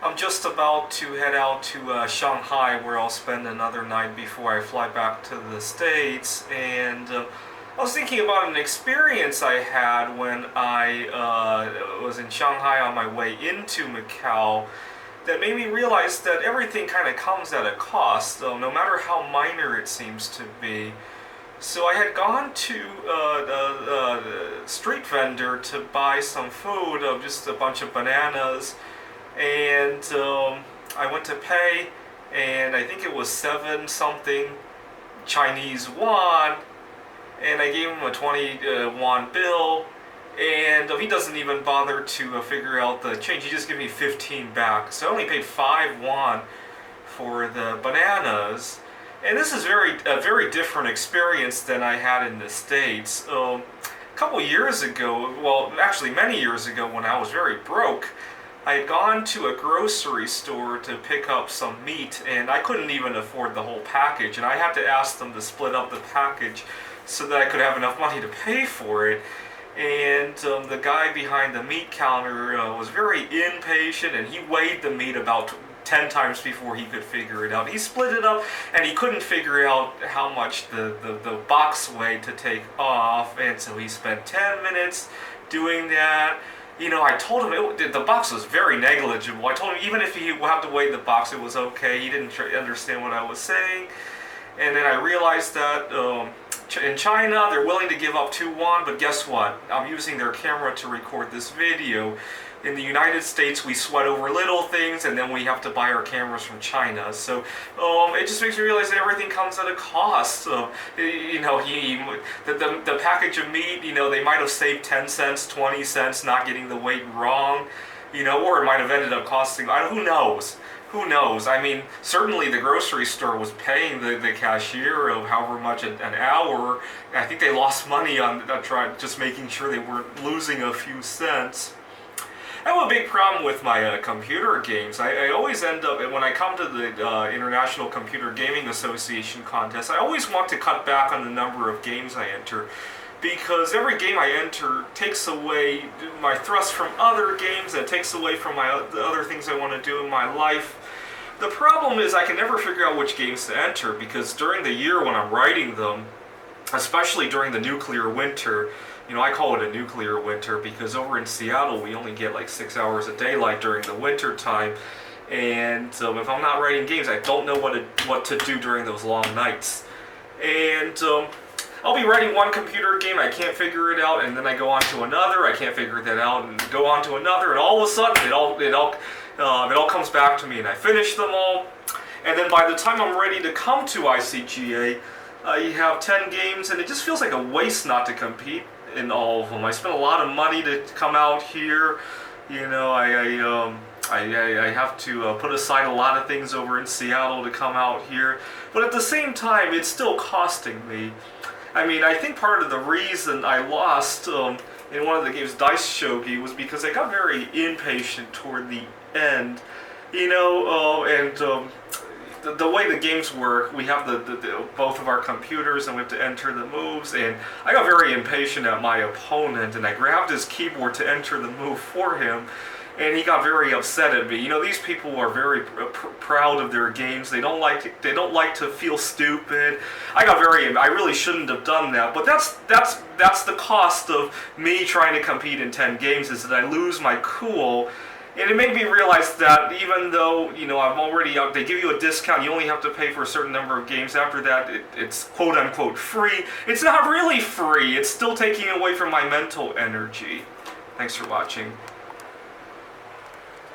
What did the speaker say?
I'm just about to head out to Shanghai, where I'll spend another night before I fly back to the States. And I was thinking about an experience I had when I was in Shanghai on my way into Macau that made me realize that everything kind of comes at a cost, no matter how minor it seems to be. So I had gone to the street vendor to buy some food, just a bunch of bananas, and I went to pay, and I think it was 7 something Chinese yuan, and I gave him a 20 yuan bill, and he doesn't even bother to figure out the change. He just gave me 15 back. So I only paid 5 yuan for the bananas. And this is a very different experience than I had in the States. A couple years ago, well, actually many years ago, when I was very broke, I had gone to a grocery store to pick up some meat, and I couldn't even afford the whole package, and I had to ask them to split up the package so that I could have enough money to pay for it. And the guy behind the meat counter was very impatient, and he weighed the meat about 10 times before he could figure it out. He split it up, and he couldn't figure out how much the box weighed to take off, and so he spent 10 minutes doing that. I told him the box was very negligible. I told him even if he had to weigh the box, it was okay. He didn't understand what I was saying. And then I realized that in China, they're willing to give up 2 yuan, but guess what? I'm using their camera to record this video. In the United States, we sweat over little things, and then we have to buy our cameras from China. So it just makes me realize that everything comes at a cost. The package of meat, they might have saved 10 cents, 20 cents, not getting the weight wrong, or it might have ended up costing, who knows? Who knows? I mean, certainly the grocery store was paying the cashier of however much an hour. I think they lost money on just making sure they weren't losing a few cents. I have a big problem with my computer games. I always end up, when I come to the International Computer Gaming Association contest, I always want to cut back on the number of games I enter, because every game I enter takes away my thrust from other games, and takes away from the other things I want to do in my life. The problem is I can never figure out which games to enter, because during the year when I'm writing them, especially during the nuclear winter, I call it a nuclear winter because over in Seattle we only get like 6 hours of daylight during the winter time, and if I'm not writing games, I don't know what to do during those long nights. And I'll be writing one computer game, I can't figure it out, and then I go on to another, I can't figure that out, and go on to another, and all of a sudden it all comes back to me, and I finish them all. And then by the time I'm ready to come to ICGA, you have 10 games, and it just feels like a waste not to compete in all of them. I spent a lot of money to come out here. I have to put aside a lot of things over in Seattle to come out here, but at the same time, it's still costing me. I mean, I think part of the reason I lost in one of the games, Dice Shogi, was because I got very impatient toward the end. The way the games work, we have both of our computers, and we have to enter the moves, and I got very impatient at my opponent, and I grabbed his keyboard to enter the move for him, and he got very upset at me. These people are very proud of their games. They don't like to feel stupid. I really shouldn't have done that, but that's the cost of me trying to compete in 10 games, is that I lose my cool. And it made me realize that even though, I'm already out, they give you a discount, you only have to pay for a certain number of games. After that, it's quote-unquote free. It's not really free. It's still taking away from my mental energy. Thanks for watching.